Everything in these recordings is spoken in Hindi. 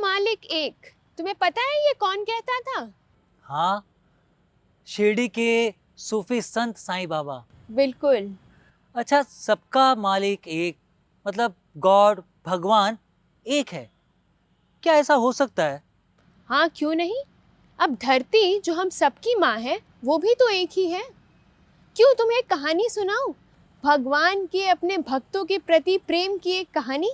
मालिक एक, तुम्हें पता है ये कौन कहता था? हाँ, शिरडी के सूफी संत साईं बाबा। बिल्कुल। अच्छा, सबका मालिक एक, मतलब गॉड, भगवान एक है। क्या ऐसा हो सकता है? हाँ, क्यों नहीं। अब धरती जो हम सबकी माँ है वो भी तो एक ही है। क्यों, तुम्हें एक कहानी सुनाऊं? भगवान के अपने भक्तों के प्रति प्रेम की एक कहानी।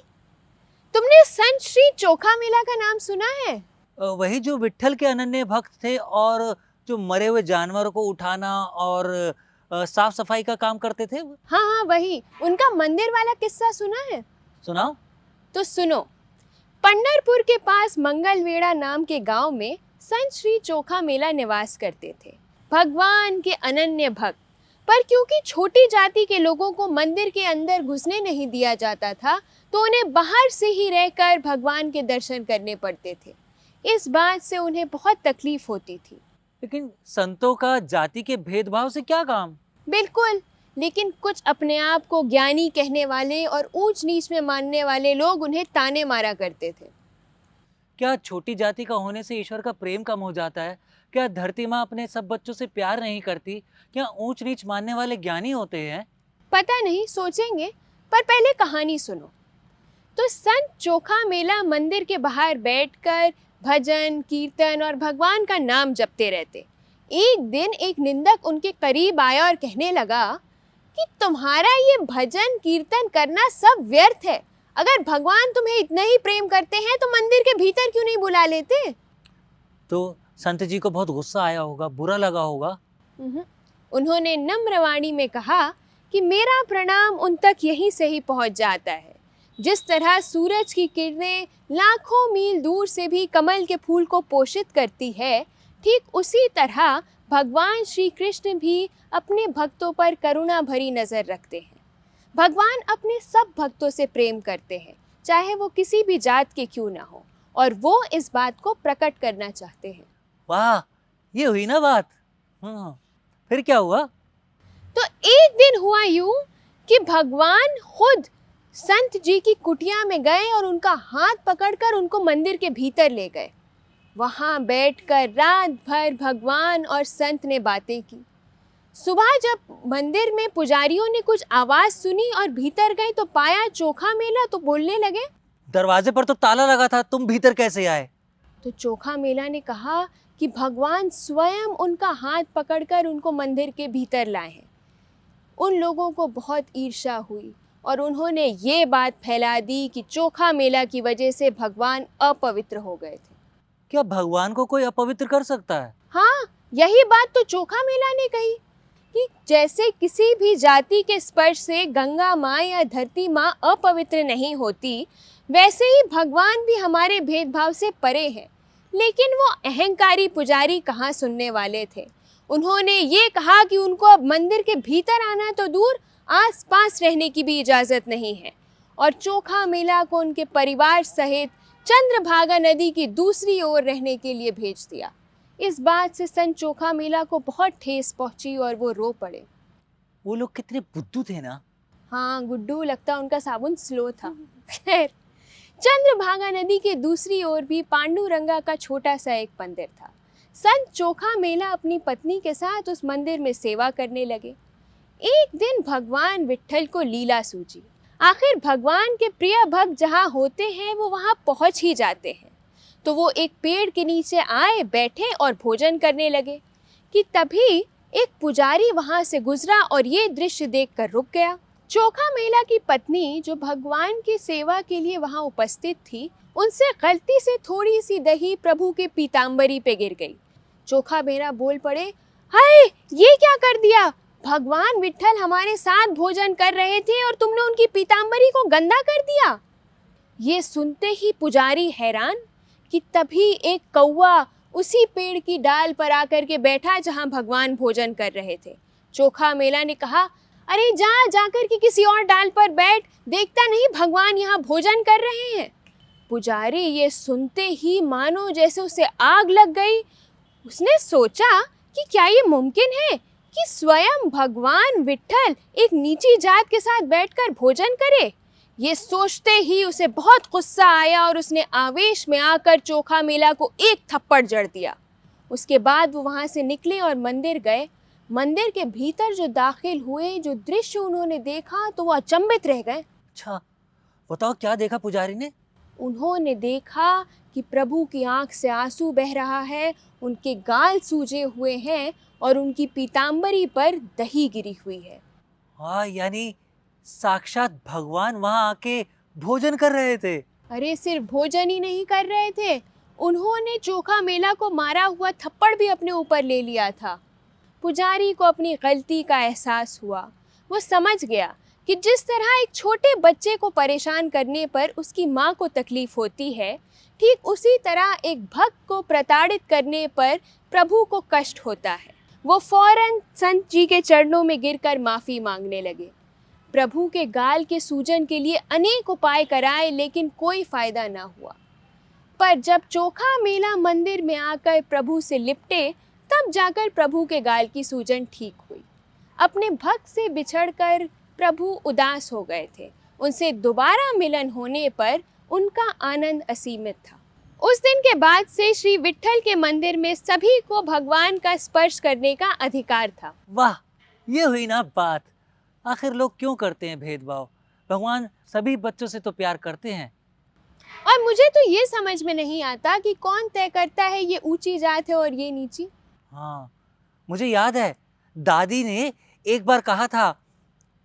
तुमने संत श्री चोखा मेला का नाम सुना है? वही जो विट्ठल के अनन्य भक्त थे और जो मरे हुए जानवरों को उठाना और साफ सफाई का काम करते थे। हाँ हाँ, वही। उनका मंदिर वाला किस्सा सुना है? सुनाओ। तो सुनो। पंढरपुर के पास मंगलवेड़ा नाम के गांव में संत श्री चोखा मेला निवास करते थे, भगवान के अनन्य भक्त। पर क्योंकि छोटी जाति के लोगों को मंदिर के अंदर घुसने नहीं दिया जाता था, तो उन्हें बाहर से ही रहकर भगवान के दर्शन करने पड़ते थे। इस बात से उन्हें बहुत तकलीफ होती थी। लेकिन संतों का जाति के भेदभाव से क्या काम? बिल्कुल, लेकिन कुछ अपने आप को ज्ञानी कहने वाले और ऊंच नीच में मानने वाले लोग उन्हें ताने मारा करते थे। क्या छोटी जाति का होने से ईश्वर का प्रेम कम हो जाता है? क्या धरती माँ अपने सब बच्चों से प्यार नहीं करती? क्या ऊंच नीच मानने वाले ज्ञानी होते हैं? पता नहीं, सोचेंगे। पर पहले कहानी सुनो। तो संत चोखा मेला मंदिर के बाहर बैठकर भजन कीर्तन और भगवान का नाम जपते रहते। एक दिन एक निंदक उनके करीब आया और कहने लगा कि तुम्हारा ये भजन कीर्तन करना सब व्यर्थ है। अगर भगवान तुम्हें इतना ही प्रेम करते हैं तो मंदिर के भीतर क्यों नहीं बुला लेते? तो संत जी को बहुत गुस्सा आया होगा, बुरा लगा होगा। उन्होंने नम्र वाणी में कहा कि मेरा प्रणाम उन तक यहीं से ही पहुंच जाता है। जिस तरह सूरज की किरणें लाखों मील दूर से भी कमल के फूल को पोषित करती है, ठीक उसी तरह भगवान श्री कृष्ण भी अपने भक्तों पर करुणा भरी नज़र रखते हैं। भगवान अपने सब भक्तों से प्रेम करते हैं, चाहे वो किसी भी जात के क्यों ना हो, और वो इस बात को प्रकट करना चाहते हैं। वाह, ये हुई ना बात। हाँ, फिर क्या हुआ? तो एक दिन हुआ यूं कि भगवान खुद संत जी की कुटिया में गए और उनका हाथ पकड़कर उनको मंदिर के भीतर ले गए। वहां बैठकर रात भर भगवान और संत ने बातें की। सुबह जब मंदिर में पुजारियों ने कुछ आवाज सुनी और भीतर गए तो पाया चोखा मेला, तो बोलने लगे, दरवाजे पर तो ताला लगा था, तुम भीतर कैसे आए? तो चोखा मेला ने कहा कि भगवान स्वयं उनका हाथ पकड़कर उनको मंदिर के भीतर लाए हैं। उन लोगों को बहुत ईर्ष्या हुई और उन्होंने ये बात फैला दी कि चोखा मेला की वजह से भगवान अपवित्र हो गए थे। क्या भगवान को कोई अपवित्र कर सकता है? हाँ, यही बात तो चोखा मेला ने कही कि जैसे किसी भी जाति के स्पर्श से गंगा माँ या धरती माँ अपवित्र नहीं होती, वैसे ही भगवान भी हमारे भेदभाव से परे हैं। लेकिन वो अहंकारी पुजारी कहाँ सुनने वाले थे। उन्होंने ये कहा कि उनको अब मंदिर के भीतर आना तो दूर, आसपास रहने की भी इजाज़त नहीं है, और चोखा मेला को उनके परिवार सहित चंद्रभागा नदी की दूसरी ओर रहने के लिए भेज दिया। इस बात से संत चोखा मेला को बहुत ठेस पहुंची और वो रो पड़े। वो लोग कितने बुद्धू थे ना। हाँ, गुड्डू, लगता उनका साबुन स्लो था। खैर, चंद्रभागा नदी के दूसरी ओर भी पांडुरंगा का छोटा सा एक मंदिर था। संत चोखा मेला अपनी पत्नी के साथ उस मंदिर में सेवा करने लगे। एक दिन भगवान विट्ठल को लीला सूझी। आखिर भगवान के प्रिय भक्त जहाँ होते हैं वो वहाँ पहुँच ही जाते हैं। तो वो एक पेड़ के नीचे आए, बैठे और भोजन करने लगे कि तभी एक पुजारी वहाँ से गुजरा और ये दृश्य देखकर रुक गया। चोखा मेला की पत्नी, जो भगवान की सेवा के लिए वहाँ उपस्थित थी, उनसे गलती से थोड़ी सी दही प्रभु के पीताम्बरी पे गिर गई। चोखा मेला बोल पड़े, हाय, ये क्या कर दिया? भगवान विट्ठल हमारे साथ भोजन कर रहे थे और तुमने उनकी पीताम्बरी को गंदा कर दिया। ये सुनते ही पुजारी हैरान कि तभी एक कौवा उसी पेड़ की डाल पर आकर के बैठा जहाँ भगवान भोजन कर रहे थे। चोखा मेला ने कहा, अरे जाकर के किसी और डाल पर बैठ, देखता नहीं भगवान यहाँ भोजन कर रहे हैं। पुजारी ये सुनते ही मानो जैसे उसे आग लग गई। उसने सोचा कि क्या ये मुमकिन है कि स्वयं भगवान विट्ठल एक नीची जात के साथ बैठकर भोजन करे? ये सोचते ही उसे बहुत गुस्सा आया और उसने आवेश में आकर चोखा मेला को एक थप्पड़ जड़ दिया। उसके बाद वो वहाँ से निकले और मंदिर गए। मंदिर के भीतर जो दाखिल हुए, जो दृश्य उन्होंने देखा तो वो अचंभित रह गए। अच्छा, बताओ क्या देखा पुजारी ने? उन्होंने देखा कि प्रभु की आंख से आंसू बह रहा है, उनके गाल सूजे हुए हैं और उनकी पीताम्बरी पर दही गिरी हुई है। हाँ, यानी साक्षात भगवान वहां आके भोजन कर रहे थे। अरे सिर्फ भोजन ही नहीं कर रहे थे, उन्होंने चोखा मेला को मारा हुआ थप्पड़ भी अपने ऊपर ले लिया था। पुजारी को अपनी गलती का एहसास हुआ। वो समझ गया कि जिस तरह एक छोटे बच्चे को परेशान करने पर उसकी माँ को तकलीफ होती है, ठीक उसी तरह एक भक्त को प्रताड़ित करने पर प्रभु को कष्ट होता है। वो फौरन संत जी के चरणों में गिरकर माफ़ी मांगने लगे। प्रभु के गाल के सूजन के लिए अनेक उपाय कराए, लेकिन कोई फ़ायदा ना हुआ। पर जब चोखा मेला मंदिर में आकर प्रभु से लिपटे, तब जाकर प्रभु के गाल की सूजन ठीक हुई। अपने भक्त से बिछड़कर प्रभु उदास हो गए थे। उनसे दोबारा मिलन होने पर उनका आनंद असीमित था। उस दिन के बाद से श्री विट्ठल के मंदिर में सभी को भगवान का स्पर्श करने का अधिकार था। वाह, ये हुई ना बात। आखिर लोग क्यों करते हैं भेदभाव? भगवान सभी बच्चों से तो प्यार करते हैं। और मुझे तो ये समझ में नहीं आता कि कौन तय करता है ये ऊंची जात है और ये नीची। हाँ, मुझे याद है दादी ने एक बार कहा था,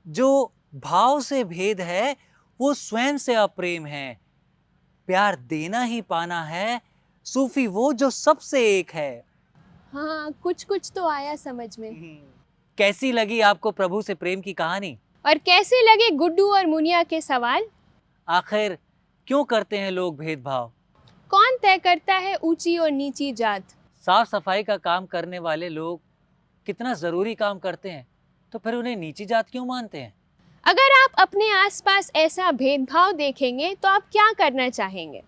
जो भाव से भेद है वो स्वयं से अप्रेम है। प्यार देना ही पाना है, सूफी वो जो सबसे एक है। हाँ, कुछ कुछ तो आया समझ में। कैसी लगी आपको प्रभु से प्रेम की कहानी? और कैसे लगे गुड्डू और मुनिया के सवाल? आखिर क्यों करते हैं लोग भेदभाव? कौन तय करता है ऊंची और नीची जात? साफ सफाई का काम करने वाले लोग कितना जरूरी काम करते हैं, तो फिर उन्हें नीची जात क्यों मानते हैं? अगर आप अपने आसपास ऐसा भेदभाव देखेंगे तो आप क्या करना चाहेंगे?